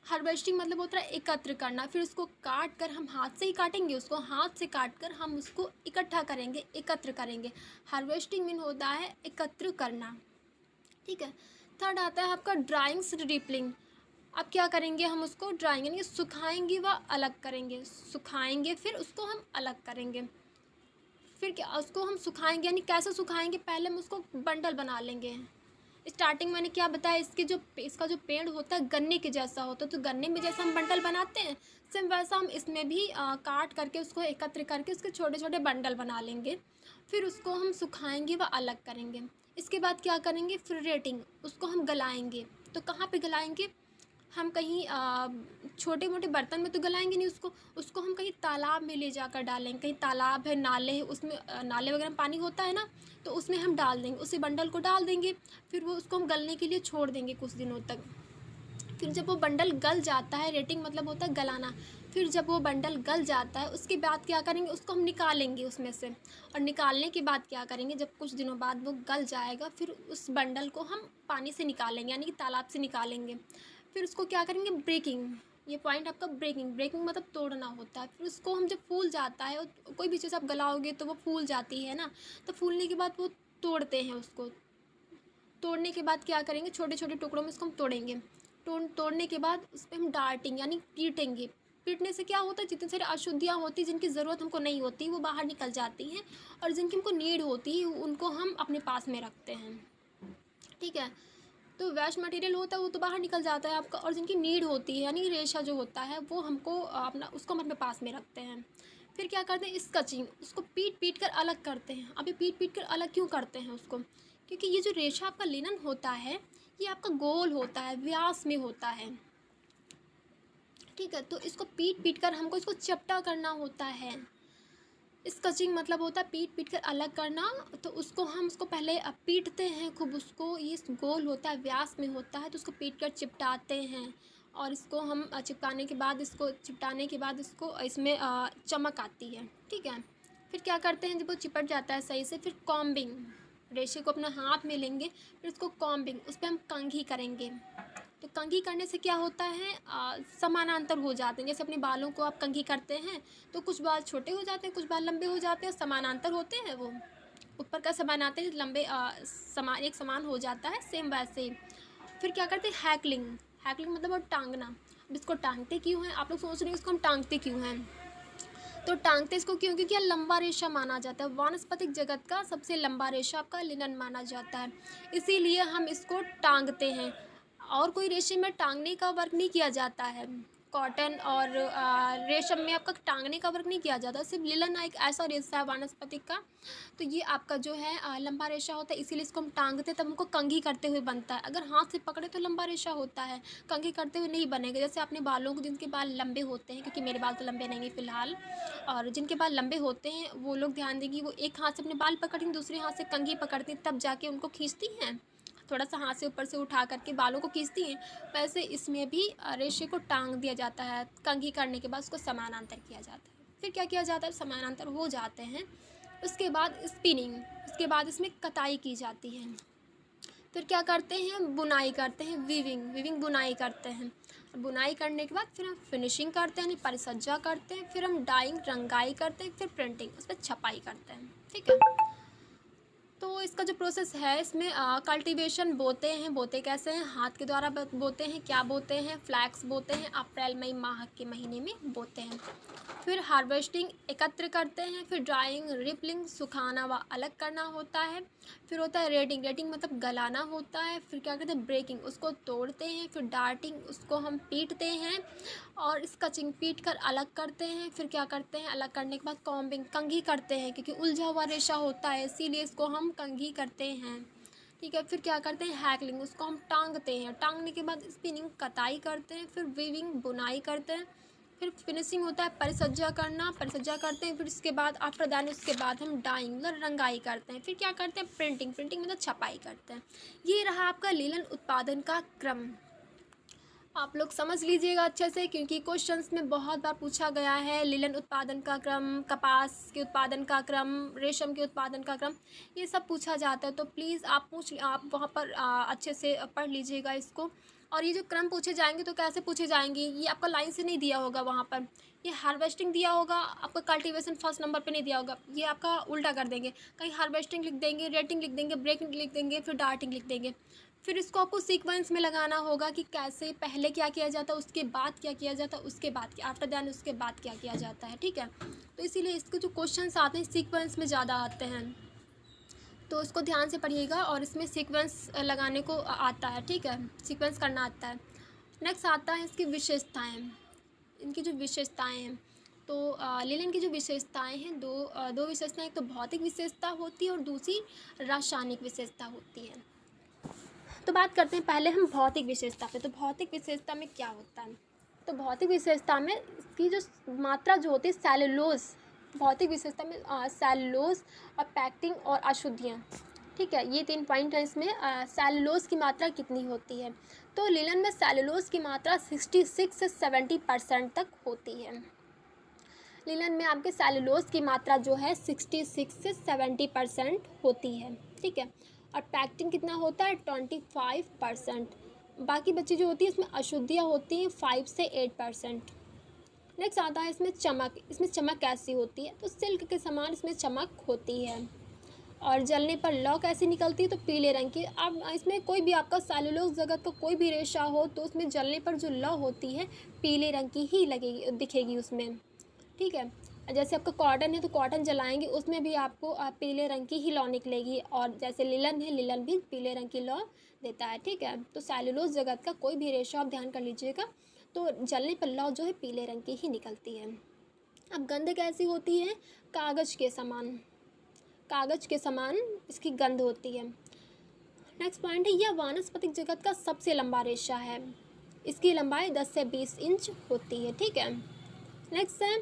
हार्वेस्टिंग मतलब होता है एकत्र करना। फिर उसको काट कर, हम हाथ से ही काटेंगे उसको, हाथ से काट कर हम उसको इकट्ठा करेंगे, एकत्र करेंगे। हार्वेस्टिंग मीन होता है एकत्र करना। ठीक है, थर्ड आता है आपका ड्राइंग रिपलिंग। अब क्या करेंगे, हम उसको ड्राइंग यानी सुखाएंगे व अलग करेंगे। सुखाएंगे फिर उसको हम अलग करेंगे। फिर क्या, उसको हम सुखाएंगे यानी कैसे सुखाएंगे, पहले हम उसको बंडल बना लेंगे। स्टार्टिंग मैंने क्या बताया, इसका जो पेड़ होता है गन्ने के जैसा होता है। तो गन्ने में जैसा हम बंडल बनाते हैं, सेम वैसा हम इसमें भी काट करके उसको एकत्र करके उसके छोटे छोटे बंडल बना लेंगे। फिर उसको हम सुखाएंगे व अलग करेंगे। इसके बाद क्या करेंगे, फिर रेटिंग, उसको हम गलाएंगे। तो कहाँ पे गलाएंगे, हम कहीं छोटे मोटे बर्तन में तो गलाएंगे नहीं उसको हम कहीं तालाब में ले जाकर डालेंगे। कहीं तालाब है, नाले है, उसमें नाले वगैरह में पानी होता है ना, तो उसमें हम डाल देंगे, उसी बंडल को डाल देंगे। फिर वो उसको हम गलने के लिए छोड़ देंगे कुछ दिनों तक। फिर जब वो बंडल गल जाता है, रेटिंग मतलब होता है गलाना। फिर जब वो बंडल गल जाता है उसके बाद क्या करेंगे, उसको हम निकालेंगे उसमें से। और निकालने के बाद क्या करेंगे, जब कुछ दिनों बाद वो गल जाएगा फिर उस बंडल को हम पानी से निकालेंगे यानी कि तालाब से निकालेंगे। फिर उसको क्या करेंगे, ब्रेकिंग। ये पॉइंट आपका ब्रेकिंग मतलब तोड़ना होता है। फिर उसको हम जब फूल जाता है, कोई भी चीज़ आप गलाओगे तो वो फूल जाती है ना, तो फूलने के बाद वो तोड़ते हैं उसको। तोड़ने के बाद क्या करेंगे, छोटे छोटे टुकड़ों में उसको हम तोड़ेंगे। तोड़ने के बाद उस पर हम डांटेंगे यानी पीटेंगे। पीटने से क्या होता है, जितनी सारी अशुद्धियाँ होती हैं जिनकी ज़रूरत हमको नहीं होती वो बाहर निकल जाती हैं, और जिनकी हमको नीड होती है उनको हम अपने पास में रखते हैं। ठीक है, तो वेस्ट मटेरियल होता है वो तो बाहर निकल जाता है आपका, और जिनकी नीड होती है यानी रेशा जो होता है वो हमको अपना उसको हम अपने पास में रखते हैं। फिर क्या करते हैं, स्कचिंग, उसको पीट कर अलग करते हैं। अभी पीट कर अलग क्यों करते हैं उसको, क्योंकि ये जो रेशा आपका लिनन होता है ये आपका गोल होता है, व्यास में होता है। ठीक है, तो इसको पीट कर हमको इसको चपटा करना होता है। स्कचिंग मतलब होता है पीट कर अलग करना। तो उसको पहले पीटते हैं खूब, उसको ये गोल होता है, व्यास में होता है, तो उसको पीट कर चिपटाते हैं। और इसको हम चिपटाने के बाद इसको इसमें चमक आती है। ठीक है, फिर क्या करते हैं, जब वो चिपट जाता है सही से, फिर कॉम्बिंग, रेशे को अपना हाथ में लेंगे, फिर उसको कॉम्बिंग, उस पर हम कंघी करेंगे। तो कंघी करने से क्या होता है, समानांतर हो जाते हैं। जैसे अपने बालों को आप कंघी करते हैं तो कुछ बाल छोटे हो जाते हैं, कुछ बाल लंबे हो जाते हैं, समानांतर होते हैं, वो ऊपर का समानांतर लंबे एक समान हो जाता है, सेम वैसे ही। फिर क्या करते हैं, हैकलिंग मतलब और टांगना। अब इसको टांगते क्यों हैं, आप लोग सोच रहे हैं इसको हम टांगते क्यों हैं। तो टांगते इसको क्यों, क्योंकि यह लंबा रेशा माना जाता है। वानस्पतिक जगत का सबसे लंबा रेशा आपका लिनन माना जाता है, इसीलिए हम इसको टांगते हैं। और कोई रेशे में टांगने का वर्क नहीं किया जाता है, कॉटन और रेशम में आपका टांगने का वर्क नहीं किया जाता। सिर्फ लिलन एक ऐसा रेशा है वानस्पतिक का, तो ये आपका जो है लंबा रेशा होता है, इसीलिए इसको हम टांगते तब हमको कंघी करते हुए बनता है। अगर हाथ से पकड़े तो लंबा रेशा होता है, कंघी करते हुए नहीं बनेगा। जैसे अपने बालों को, जिनके बाल लंबे होते हैं, क्योंकि मेरे बाल तो लंबे नहीं है फ़िलहाल, और जिनके बाल लंबे होते हैं वो लोग ध्यान देंगी, वो एक हाथ से अपने बाल पकड़ेंगे, दूसरे हाथ से कंघी पकड़ती हैं, तब जाके उनको खींचती हैं, थोड़ा सा हाथ से ऊपर से उठा करके बालों को खींचती हैं। वैसे इसमें भी रेशे को टांग दिया जाता है, कंघी करने के बाद उसको समानांतर किया जाता है। फिर क्या किया जाता है, समानांतर हो जाते हैं, उसके बाद स्पिनिंग, उसके बाद इसमें कताई की जाती है। फिर क्या करते हैं, बुनाई करते हैं, वीविंग बुनाई करते हैं। बुनाई करने के बाद फिर हम फिनिशिंग करते हैं, यानी परिसज्जा करते हैं, फिर हम डाइंग रंगाई करते हैं, फिर प्रिंटिंग उस पर छपाई करते हैं। ठीक है, तो इसका जो प्रोसेस है, इसमें कल्टीवेशन बोते हैं। बोते कैसे हैं, हाथ के द्वारा बोते हैं। क्या बोते हैं, फ्लैक्स बोते हैं, अप्रैल मई माह के महीने में बोते हैं। फिर हार्वेस्टिंग, एकत्र करते हैं। फिर ड्राइंग, रिपलिंग, सुखाना व अलग करना होता है। फिर होता है रेटिंग मतलब गलाना होता है। फिर क्या करते हैं, ब्रेकिंग, उसको तोड़ते हैं। फिर डार्टिंग, उसको हम पीटते हैं, और स्कचिंग, पीट कर अलग करते हैं। फिर क्या करते हैं, अलग करने के बाद कॉम्बिंग, कंघी करते हैं, क्योंकि उलझा हुआ रेशा होता है, इसीलिए इसको हम कंघी करते हैं। ठीक है, फिर क्या करते हैं, हैकलिंग, उसको हम टांगते हैं। टांगने के बाद स्पिनिंग, कताई करते हैं। फिर वीविंग, बुनाई करते हैं। फिर फिनिशिंग होता है परिसज्जा करना, परिसज्जा करते हैं। फिर इसके बाद आफ्टर दैट उसके बाद हम डाइंग मतलब रंगाई करते हैं। फिर क्या करते हैं, प्रिंटिंग मतलब छपाई करते हैं। ये रहा आपका लीलन उत्पादन का क्रम। आप लोग समझ लीजिएगा अच्छे से, क्योंकि क्वेश्चंस में बहुत बार पूछा गया है लिलन उत्पादन का क्रम, कपास के उत्पादन का क्रम, रेशम के उत्पादन का क्रम, ये सब पूछा जाता है। तो प्लीज़ आप वहाँ पर अच्छे से पढ़ लीजिएगा इसको। और ये जो क्रम पूछे जाएंगे तो कैसे पूछे जाएंगे, ये आपका लाइन से नहीं दिया होगा वहाँ पर, ये हार्वेस्टिंग दिया होगा, आपका कल्टीवेशन फर्स्ट नंबर पे नहीं दिया होगा, ये आपका उल्टा कर देंगे, कहीं हार्वेस्टिंग लिख देंगे, रेटिंग लिख देंगे, ब्रेकिंग लिख देंगे, फिर डार्टिंग लिख देंगे। फिर इसको आपको सीक्वेंस में लगाना होगा कि कैसे पहले क्या किया जाता है, उसके बाद क्या किया जाता है, उसके बाद क्या, आफ्टर दैट उसके बाद क्या किया जाता है। ठीक है, तो इसीलिए इसके जो क्वेश्चंस आते हैं सीक्वेंस में ज़्यादा आते हैं, तो इसको ध्यान से पढ़िएगा, और इसमें सीक्वेंस लगाने को आता है। ठीक है, सीक्वेंस करना आता है। नेक्स्ट आता है इसकी विशेषताएँ, इनकी जो विशेषताएँ हैं, तो लिनन की जो विशेषताएँ हैं, दो विशेषताएँ, एक तो भौतिक विशेषता होती है और दूसरी रासायनिक विशेषता होती है। तो बात करते हैं पहले हम भौतिक विशेषता पे। तो भौतिक विशेषता में क्या होता है, तो भौतिक विशेषता में इसकी जो मात्रा जो होती है सेलुलोज, भौतिक विशेषता में सेलुलोज और पैक्टिंग और अशुद्धियाँ। ठीक है, ये 3 पॉइंट है इसमें। सेलुलोज की मात्रा कितनी होती है, तो लिनन में सेलुलोज की मात्रा 66 से 70% तक होती है। लिनन में आपके सेलुलोज की मात्रा जो है 66 से 70% होती है। ठीक है, और पैक्टिन कितना होता है 25%। बाकी बच्ची जो होती है इसमें अशुद्धियाँ होती हैं 5 से 8%। नेक्स्ट आता है इसमें चमक, इसमें चमक कैसी होती है, तो सिल्क के समान इसमें चमक होती है, और जलने पर लौ कैसी निकलती है, तो पीले रंग की। अब इसमें कोई भी आपका सेलुलोज जगत का कोई भी रेशा हो तो उसमें जलने पर जो लौ होती है पीले रंग की ही लगेगी, दिखेगी उसमें। ठीक है, जैसे आपका कॉटन है तो कॉटन जलाएंगे उसमें भी आपको पीले रंग की ही लौ निकलेगी, और जैसे लिलन है, लिलन भी पीले रंग की लौ देता है। ठीक है, तो सेलुलोज जगत का कोई भी रेशा आप ध्यान कर लीजिएगा, तो जलने पर लौ जो है पीले रंग की ही निकलती है। अब गंध कैसी होती है, कागज़ के समान, कागज़ के समान इसकी गंध होती है। नेक्स्ट पॉइंट है, यह वानस्पतिक जगत का सबसे लंबा रेशा है, इसकी लंबाई 10 से 20 इंच होती है। ठीक है, नेक्स्ट है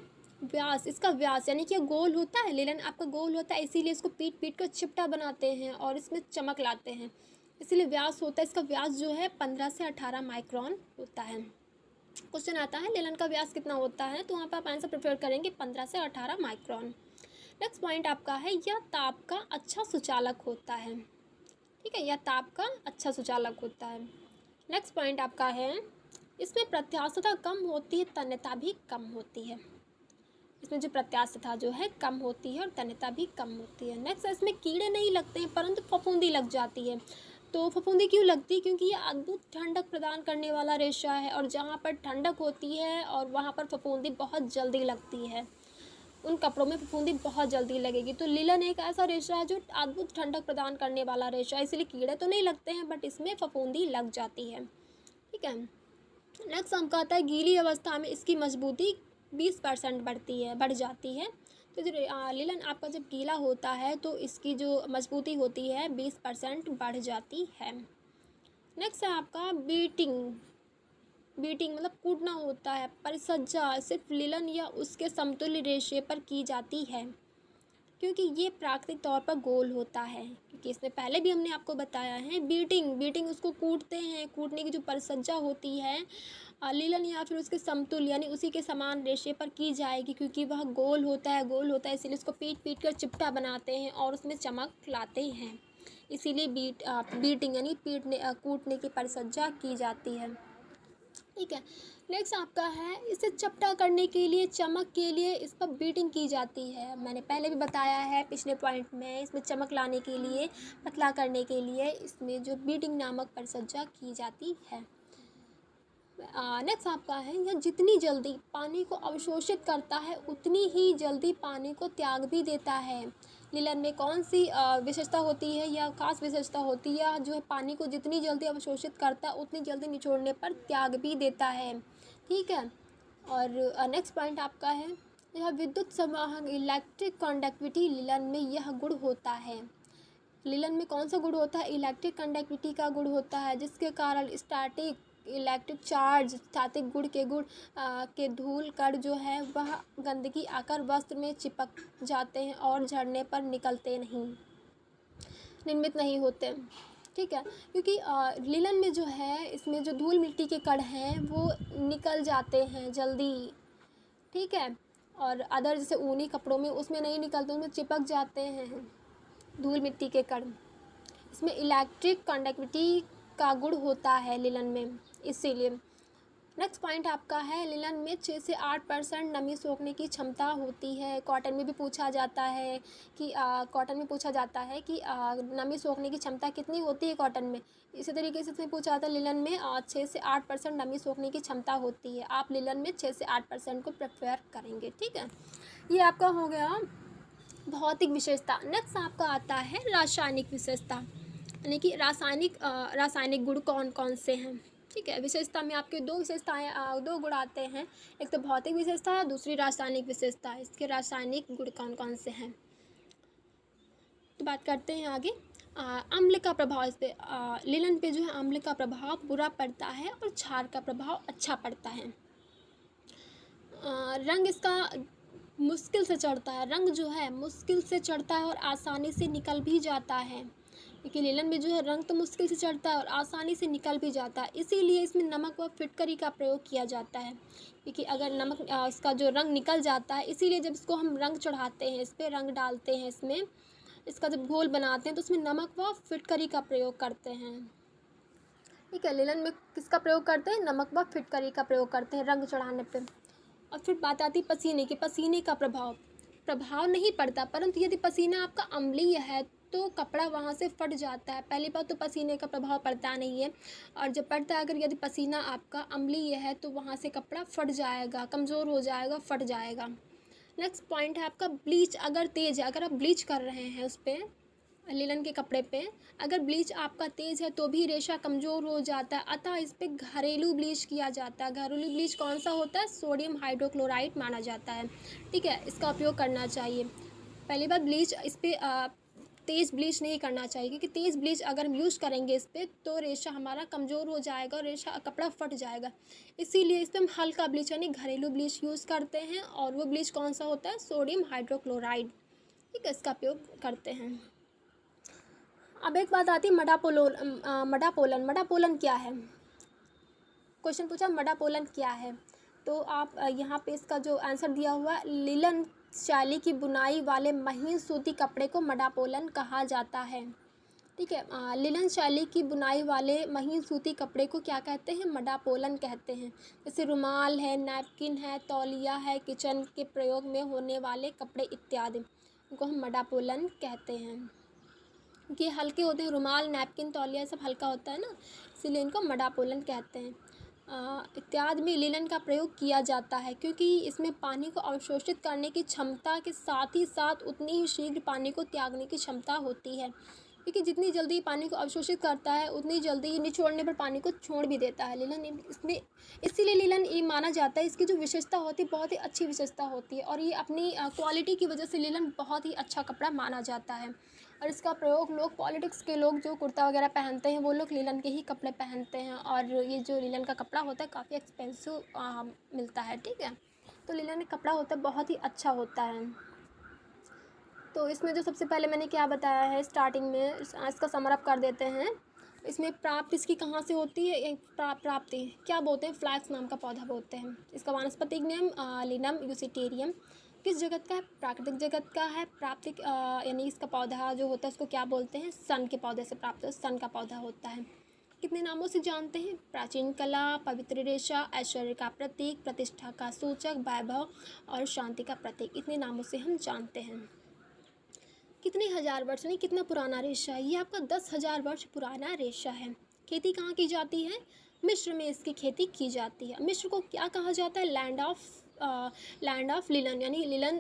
व्यास, इसका व्यास यानी कि गोल होता है, लिलन आपका गोल होता है, इसीलिए इसको पीट पीट कर चिपटा बनाते हैं और इसमें चमक लाते हैं, इसीलिए व्यास होता है। इसका व्यास जो है 15 से 18 माइक्रोन होता है। क्वेश्चन आता है लिलन का व्यास कितना होता है, तो वहाँ पर आप आंसर प्रेफर करेंगे 15 से 18 माइक्रोन। नेक्स्ट पॉइंट आपका है, यह ताप का अच्छा सुचालक होता है। ठीक है, यह ताप का अच्छा सुचालक होता है। नेक्स्ट पॉइंट आपका है, इसमें प्रत्यास्थता कम होती है, तन्यता भी कम होती है, इसमें जो प्रत्यास्थता जो है कम होती है और तन्यता भी कम होती है। नेक्स्ट इसमें कीड़े नहीं लगते हैं परंतु फफूंदी लग जाती है, तो फफूंदी क्यों लगती है, क्योंकि ये अद्भुत ठंडक प्रदान करने वाला रेशा है, और जहाँ पर ठंडक होती है और वहाँ पर फफूंदी बहुत जल्दी लगती है, उन कपड़ों में फफूंदी बहुत जल्दी लगेगी। तो लिलन एक ऐसा रेशा है जो अद्भुत ठंडक प्रदान करने वाला रेशा है, इसलिए कीड़े तो नहीं लगते हैं बट इसमें फफूंदी लग जाती है। ठीक है, नेक्स्ट हम कहता है गीली अवस्था में इसकी मजबूती 20% बढ़ जाती है। तो जो लिलन आपका जब गीला होता है तो इसकी जो मजबूती होती है 20% बढ़ जाती है। नेक्स्ट है आपका बीटिंग। बीटिंग मतलब कूटना होता है। परिसज्जा सिर्फ लिलन या उसके समतुल्य रेशे पर की जाती है, क्योंकि ये प्राकृतिक तौर पर गोल होता है। क्योंकि इसमें पहले भी हमने आपको बताया है बीटिंग उसको कूटते हैं। कूटने की जो परिसज्जा होती है लिलन या फिर उसके समतुल्य यानी उसी के समान रेशे पर की जाएगी, क्योंकि वह गोल होता है इसीलिए उसको पीट पीट कर चिपटा बनाते हैं और उसमें चमक लाते हैं। इसीलिए बीटिंग यानी कूटने की परिसज्जा की जाती है। ठीक है। नेक्स्ट आपका है इसे चपटा करने के लिए, चमक के लिए इस पर बीटिंग की जाती है। मैंने पहले भी बताया है पिछले पॉइंट में, इसमें चमक लाने के लिए, पतला करने के लिए इसमें जो बीटिंग नामक परिचर्या की जाती है। नेक्स्ट आपका है यह जितनी जल्दी पानी को अवशोषित करता है उतनी ही जल्दी पानी को त्याग भी देता है। लिलन में कौन सी विशेषता होती है या खास विशेषता होती है जो है पानी को जितनी जल्दी अवशोषित करता है उतनी जल्दी निचोड़ने पर त्याग भी देता है। ठीक है। और नेक्स्ट पॉइंट आपका है यह विद्युत संवाहक इलेक्ट्रिक कंडक्टिविटी लिलन में यह गुण होता है। लिलन में कौन सा गुण होता है? इलेक्ट्रिक कंडक्टिविटी का गुण होता है, जिसके कारण स्टैटिक इलेक्ट्रिक चार्ज स्थातिक गुण के धूल कण जो है वह गंदगी आकर वस्त्र में चिपक जाते हैं और झड़ने पर निर्मित नहीं होते। ठीक है। क्योंकि लिलन में जो है इसमें जो धूल मिट्टी के कण हैं वो निकल जाते हैं जल्दी। ठीक है। और अदर जैसे ऊनी कपड़ों में उसमें नहीं निकलते, उसमें चिपक जाते हैं धूल मिट्टी के कण। इसमें इलेक्ट्रिक कंडक्टिविटी का गुण होता है लिलन में, इसीलिए। नेक्स्ट पॉइंट आपका है लिलन में 6 से 8% नमी सोखने की क्षमता होती है। कॉटन में पूछा जाता है कि नमी सोखने की क्षमता कितनी होती है कॉटन में। इसी तरीके से इसमें पूछा जाता है लिलन में 6 से 8% नमी सोखने की क्षमता होती है। आप लिलन में 6 से 8% को प्रेफर करेंगे। ठीक है। ये आपका हो गया भौतिक विशेषता। नेक्स्ट आपका आता है रासायनिक विशेषता, यानी कि रासायनिक गुण कौन कौन से हैं। ठीक है। विशेषता में आपके दो गुण आते हैं, एक तो भौतिक विशेषता है, दूसरी रासायनिक विशेषता है। इसके रासायनिक गुण कौन कौन से हैं तो बात करते हैं आगे। अम्ल का प्रभाव इस पे लिलन पे जो है अम्ल का प्रभाव बुरा पड़ता है और क्षार का प्रभाव अच्छा पड़ता है। रंग इसका मुश्किल से चढ़ता है, रंग जो है मुश्किल से चढ़ता है और आसानी से निकल भी जाता है। क्योंकि लिलन में जो है रंग तो मुश्किल से चढ़ता है और आसानी से निकल भी जाता है, इसीलिए इसमें नमक व फिटकरी का प्रयोग किया जाता है। क्योंकि अगर नमक इसका जो रंग निकल जाता है, इसीलिए जब इसको हम रंग चढ़ाते हैं, इस पर रंग डालते हैं, इसमें इसका जब घोल बनाते हैं तो उसमें नमक व फिटकरी का प्रयोग करते हैं। ठीक है। लिलन में किसका प्रयोग करते हैं? नमक व फिटकरी का प्रयोग करते हैं रंग चढ़ाने पर। और फिर बात आती है पसीने की। पसीने का प्रभाव नहीं पड़ता, परंतु यदि पसीना आपका अम्लीय है तो कपड़ा वहाँ से फट जाता है। पहली बात तो पसीने का प्रभाव पड़ता नहीं है, और जब पड़ता है अगर यदि पसीना आपका अम्लीय है तो वहाँ से कपड़ा फट जाएगा, कमज़ोर हो जाएगा, फट जाएगा। नेक्स्ट पॉइंट है आपका ब्लीच अगर तेज़ है, अगर आप ब्लीच कर रहे हैं उस पर लिलन के कपड़े पे, अगर ब्लीच आपका तेज़ है तो भी रेशा कमज़ोर हो जाता है, अतः इस पर घरेलू ब्लीच किया जाता है। घरेलू ब्लीच कौन सा होता है? सोडियम हाइड्रोक्लोराइड माना जाता है। ठीक है। इसका उपयोग करना चाहिए। पहली बात ब्लीच इस पर तेज़ ब्लीच नहीं करना चाहिए, क्योंकि तेज़ ब्लीच अगर हम यूज़ करेंगे इस पर तो रेशा हमारा कमज़ोर हो जाएगा और कपड़ा फट जाएगा। इसीलिए इस पर हम हल्का ब्लीच यानी घरेलू ब्लीच यूज़ करते हैं, और वो ब्लीच कौन सा होता है? Sodium hydrochloride. ठीक है। इसका उपयोग करते हैं। अब एक बात आती है मडापोलन क्या है? क्वेश्चन पूछा मडापोलन क्या है, तो आप यहाँ पे इसका जो आंसर दिया हुआ लिलन शैली की बुनाई वाले महीन सूती कपड़े को मडापोलन कहा जाता है। ठीक है। लिलन शैली की बुनाई वाले महीन सूती कपड़े को क्या कहते हैं? मडापोलन कहते हैं। जैसे रुमाल है, नैपकिन है, तौलिया है, किचन के प्रयोग में होने वाले कपड़े इत्यादि, उनको हम मडापोलन कहते हैं। कि हल्के होते हैं, रुमाल, नैपकिन, तौलिया सब हल्का होता है ना, इसीलिए इनको मडापोलन कहते हैं। इत्यादि में लिलन का प्रयोग किया जाता है, क्योंकि इसमें पानी को अवशोषित करने की क्षमता के साथ ही साथ उतनी ही शीघ्र पानी को त्यागने की क्षमता होती है। क्योंकि जितनी जल्दी पानी को अवशोषित करता है उतनी जल्दी निचोड़ने पर पानी को छोड़ भी देता है लीलन। इसमें इसीलिए लीलन ये माना जाता है, इसकी जो विशेषता होती है बहुत ही अच्छी विशेषता होती है और ये अपनी क्वालिटी की वजह से लीलन बहुत ही अच्छा कपड़ा माना जाता है। और इसका प्रयोग लोग पॉलिटिक्स के लोग जो कुर्ता वगैरह पहनते हैं वो लोग लीलन के ही कपड़े पहनते हैं। और ये जो लीलन का कपड़ा होता है काफ़ी एक्सपेंसिव मिलता है। ठीक है, तो लीलन का कपड़ा होता है बहुत ही अच्छा होता है। तो इसमें जो सबसे पहले मैंने क्या बताया है स्टार्टिंग में, इसका समरअप कर देते हैं। इसमें प्राप्ति इसकी कहाँ से होती है, एक प्राप्ति क्या बोलते हैं, फ्लैक्स नाम का पौधा बोलते हैं। इसका वानस्पतिक नाम लिनम यूसिटेरियम। किस जगत का है, प्राकृतिक जगत का है। प्राप्तिक यानी इसका पौधा जो होता है उसको क्या बोलते हैं, सन के पौधे से प्राप्त, सन का पौधा होता है। कितने नामों से जानते हैं, प्राचीन कला, पवित्र रेशा, ऐश्वर्य का प्रतीक, प्रतिष्ठा का सूचक, वैभव और शांति का प्रतीक, इतने नामों से हम जानते हैं। कितने हज़ार वर्ष नहीं, कितना पुराना रेशा है, ये आपका 10,000 वर्ष पुराना रेशा है। खेती कहाँ की जाती है, मिस्र में इसकी खेती की जाती है। मिस्र को क्या कहा जाता है, लैंड ऑफ लिलन, यानी लिलन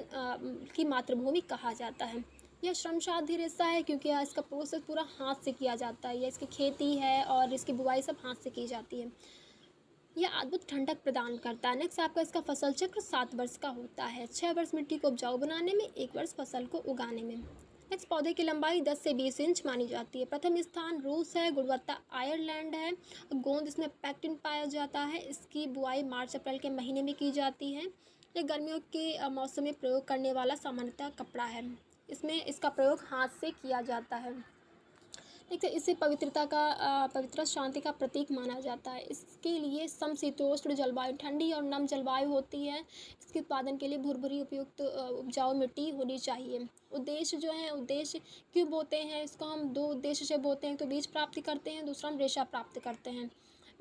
की मातृभूमि कहा जाता है। यह श्रमसाध्य रेशा है क्योंकि इसका प्रोसेस पूरा हाथ से किया जाता है। यह इसकी खेती है और इसकी बुवाई सब हाथ से की जाती है। यह अद्भुत ठंडक प्रदान करता है। नेक्स्ट आपका इसका फसल चक्र 7 वर्ष का होता है। 6 वर्ष मिट्टी को उपजाऊ बनाने में, 1 वर्ष फसल को उगाने में। नेक्स्ट पौधे की लंबाई 10 से 20 इंच मानी जाती है। प्रथम स्थान रूस है, गुणवत्ता आयरलैंड है। गोंद इसमें पैक्टिन पाया जाता है। इसकी बुआई मार्च अप्रैल के महीने में की जाती है। ये गर्मियों के मौसम में प्रयोग करने वाला सामान्यतः कपड़ा है। इसमें इसका प्रयोग हाथ से किया जाता है। ठीक है, इसे पवित्रता शांति का प्रतीक माना जाता है। इसके लिए समशीतोष्ण जलवायु, ठंडी और नम जलवायु होती है। इसके उत्पादन के लिए भुरभुरी उपयुक्त उपजाऊ मिट्टी होनी चाहिए। उद्देश्य जो है, उद्देश्य क्यों बोते हैं इसको, हम 2 उद्देश्य से बोते हैं। तो बीज प्राप्ति करते हैं, दूसरा हम रेशा प्राप्त करते हैं।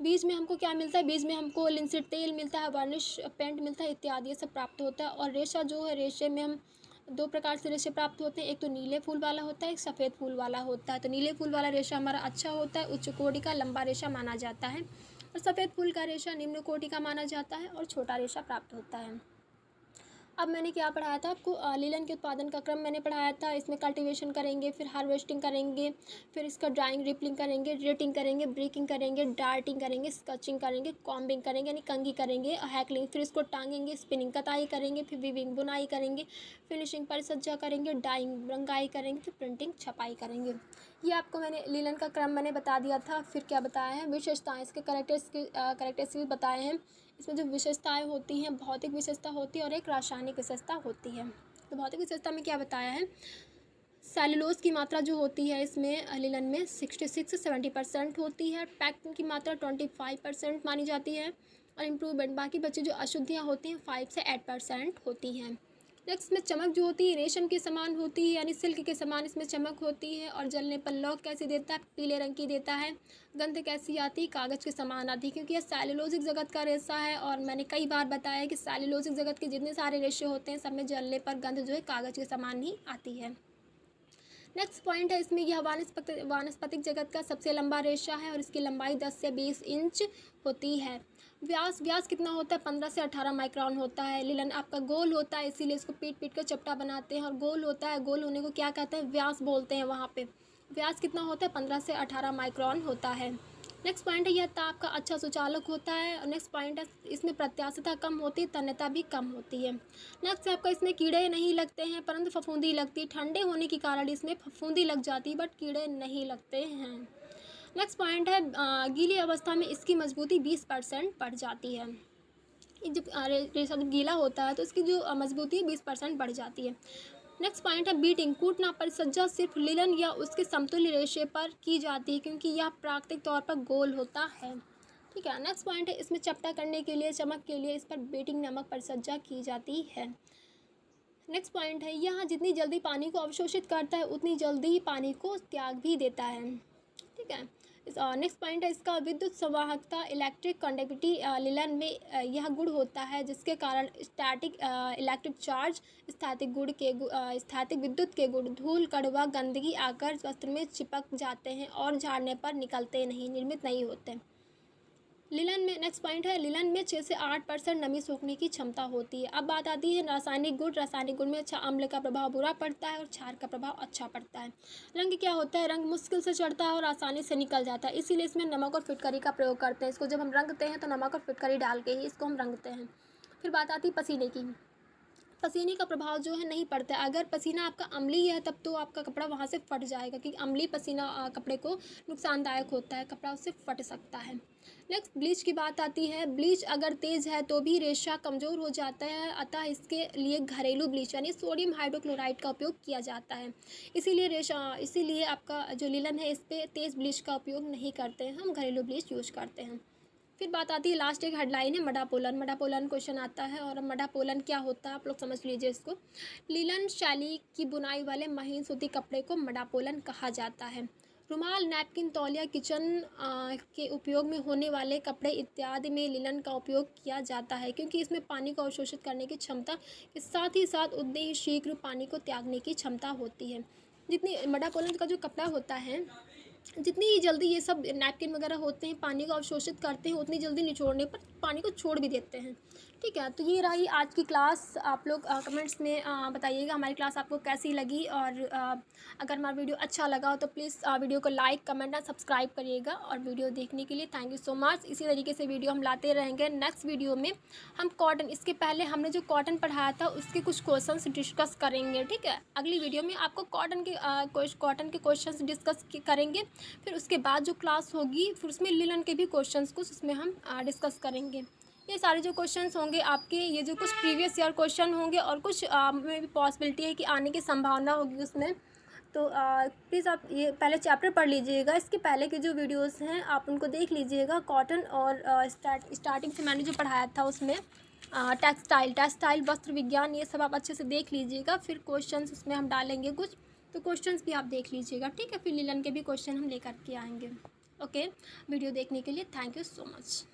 बीज में हमको क्या मिलता है, बीज में हमको लिनसीड तेल मिलता है, वार्निश पेंट मिलता है इत्यादि, ये सब प्राप्त होता है। और रेशा जो है, रेशे में हम 2 प्रकार से रेशे प्राप्त होते हैं। एक तो नीले फूल वाला होता है, एक सफ़ेद फूल वाला होता है। तो नीले फूल वाला रेशा हमारा अच्छा होता है, उच्च कोटि का लंबा रेशा माना जाता है। और सफ़ेद फूल का रेशा निम्न कोटि का माना जाता है और छोटा रेशा प्राप्त होता है। अब मैंने क्या पढ़ाया था आपको, लीलन के उत्पादन का क्रम मैंने पढ़ाया था। इसमें कल्टीवेशन करेंगे, फिर हार्वेस्टिंग करेंगे, फिर इसका ड्राइंग, रिपलिंग करेंगे, रेटिंग करेंगे, ब्रेकिंग करेंगे, डार्टिंग करेंगे, स्कचिंग करेंगे, कॉम्बिंग करेंगे यानी कंघी करेंगे, हैकलिंग, फिर इसको टांगेंगे, स्पिनिंग कताई करेंगे, फिर वीविंग बुनाई करेंगे, फिनिशिंग परिसज्जा करेंगे, डाइंग रंगाई करेंगे, फिर प्रिंटिंग छपाई करेंगे। ये आपको मैंने लीलन का क्रम मैंने बता दिया था। फिर क्या बताया है, विशेषताएँ, इसके कैरेक्टरिस्टिक्स बताए हैं। इसमें जो विशेषताएं होती हैं, भौतिक विशेषता होती है और एक रासायनिक विशेषता होती है। तो भौतिक विशेषता में क्या बताया है, सेलुलोज की मात्रा जो होती है इसमें लीलन में 66 से 70% होती है। पैक्टिन की मात्रा 25% मानी जाती है। और इम्प्रूवमेंट, बाकी बच्चे जो अशुद्धियाँ होती हैं 5 से 8% होती हैं। नेक्स्ट में चमक जो होती है रेशम के समान होती है, यानी सिल्क के समान इसमें चमक होती है। और जलने पर लौ कैसी देता है, पीले रंग की देता है। गंध कैसी आती है, कागज़ के समान आती है, क्योंकि यह सेलुलोजिक जगत का रेशा है। और मैंने कई बार बताया है कि सेलुलोजिक जगत के जितने सारे रेशे होते हैं सब में जलने पर गंध जो है कागज़ के समान ही आती है। नेक्स्ट पॉइंट है इसमें, यह वानस्पतिक जगत का सबसे लंबा रेशा है और इसकी लंबाई 10 से 20 इंच होती है। व्यास कितना होता है, 15 से 18 माइक्रोन होता है। लीलन आपका गोल होता है, इसीलिए इसको पीट कर चपटा बनाते हैं। और गोल होता है, गोल होने को क्या कहते हैं, व्यास बोलते हैं। वहाँ पे व्यास कितना होता है, 15 से 18 माइक्रोन होता है। नेक्स्ट पॉइंट है, यह ताप का अच्छा सुचालक होता है। और नेक्स्ट पॉइंट है, इसमें प्रत्यास्थता कम होती है, तन्यता भी कम होती है। नेक्स्ट आपका, इसमें कीड़े नहीं लगते हैं परंतु फफूंदी लगती है। ठंडे होने के कारण इसमें फफूंदी लग जाती है बट कीड़े नहीं लगते हैं। नेक्स्ट पॉइंट है, गीली अवस्था में इसकी मजबूती 20% बढ़ जाती है। जब रेशा जब गीला होता है तो इसकी जो मजबूती 20% बढ़ जाती है। नेक्स्ट पॉइंट है, बीटिंग, कूटना परिसज्जा सिर्फ लिलन या उसके समतुल्य रेशे पर की जाती है क्योंकि यह प्राकृतिक तौर पर गोल होता है। ठीक है, नेक्स्ट पॉइंट है, इसमें चपटा करने के लिए, चमक के लिए इस पर बीटिंग नामक परिसज्जा की जाती है। नेक्स्ट पॉइंट है, यह जितनी जल्दी पानी को अवशोषित करता है उतनी जल्दी ही पानी को त्याग भी देता है। ठीक है, नेक्स्ट पॉइंट है, इसका विद्युत संवाहकता, इलेक्ट्रिक कंडक्टिविटी, लीलन में यह गुण होता है जिसके कारण स्टैटिक इलेक्ट्रिक चार्ज, स्थैतिक विद्युत के गुण, धूल, कड़वा, गंदगी आकर वस्त्र में चिपक जाते हैं और झाड़ने पर निकलते नहीं, निर्मित नहीं होते। लिनन में नेक्स्ट पॉइंट है, लिनन में 6 से 8% नमी सोखने की क्षमता होती है। अब बात आती है रासायनिक गुण। रासायनिक गुण में अच्छा अम्ल का प्रभाव बुरा पड़ता है और क्षार का प्रभाव अच्छा पड़ता है। रंग क्या होता है, रंग मुश्किल से चढ़ता है और आसानी से निकल जाता है, इसीलिए इसमें नमक और फिटकरी का प्रयोग करते हैं। इसको जब हम रंगते हैं तो नमक और फिटकरी डाल के ही इसको हम रंगते हैं। फिर बात आती है पसीने की। पसीने का प्रभाव जो है नहीं पड़ता है। अगर पसीना आपका अम्लीय है तब तो आपका कपड़ा वहाँ से फट जाएगा, क्योंकि अम्लीय पसीना कपड़े को नुकसानदायक होता है, कपड़ा उससे फट सकता है। नेक्स्ट ब्लीच की बात आती है। ब्लीच अगर तेज़ है तो भी रेशा कमज़ोर हो जाता है, अतः इसके लिए घरेलू ब्लीच यानी सोडियम हाइड्रोक्लोराइड का उपयोग किया जाता है। इसीलिए आपका जो लिनन है इस पर तेज़ ब्लीच का उपयोग नहीं करते हैं, हम घरेलू ब्लीच यूज करते हैं। फिर बात आती है लास्ट एक हेडलाइन है मडापोलन। मडापोलन क्वेश्चन आता है और मडापोलन क्या होता है आप लोग समझ लीजिए इसको। लिनन शैली की बुनाई वाले महीन सूती कपड़े को मडापोलन कहा जाता है। रुमाल, नैपकिन, तौलिया, किचन के उपयोग में होने वाले कपड़े इत्यादि में लिनन का उपयोग किया जाता है, क्योंकि इसमें पानी को अवशोषित करने की क्षमता के साथ ही साथ उतने ही शीघ्र पानी को त्यागने की क्षमता होती है। जितनी मडापोलन का जो कपड़ा होता है, जितनी ही जल्दी ये सब नैपकिन वगैरह होते हैं पानी को अवशोषित करते हैं, उतनी जल्दी निचोड़ने पर पानी को छोड़ भी देते हैं। ठीक है, तो ये रही आज की क्लास। आप लोग कमेंट्स में बताइएगा हमारी क्लास आपको कैसी लगी, और अगर हमारा वीडियो अच्छा लगा हो तो प्लीज़ वीडियो को लाइक, कमेंट और सब्सक्राइब करिएगा। और वीडियो देखने के लिए थैंक यू सो मच। इसी तरीके से वीडियो हम लाते रहेंगे। नेक्स्ट वीडियो में हम कॉटन, इसके पहले हमने जो कॉटन पढ़ाया था उसके कुछ क्वेश्चंस डिस्कस करेंगे। ठीक है, अगली वीडियो में आपको कॉटन के क्वेश्चंस डिस्कस करेंगे। फिर उसके बाद जो क्लास होगी फिर उसमें लिनन के भी क्वेश्चंस कुछ उसमें हम डिस्कस करेंगे। ये सारे जो क्वेश्चंस होंगे आपके, ये जो कुछ प्रीवियस ईयर क्वेश्चन होंगे और कुछ में भी पॉसिबिलिटी है कि आने की संभावना होगी उसमें। तो प्लीज़ आप ये पहले चैप्टर पढ़ लीजिएगा। इसके पहले के जो वीडियोस हैं आप उनको देख लीजिएगा। कॉटन और स्टार्टिंग से मैंने जो पढ़ाया था उसमें टेक्सटाइल वस्त्र विज्ञान, ये सब आप अच्छे से देख लीजिएगा। फिर क्वेश्चंस उसमें हम डालेंगे कुछ, तो क्वेश्चंस भी आप देख लीजिएगा। ठीक है, फिर लिनन के भी क्वेश्चन हम लेकर के आएंगे। ओके, वीडियो देखने के लिए थैंक यू सो मच।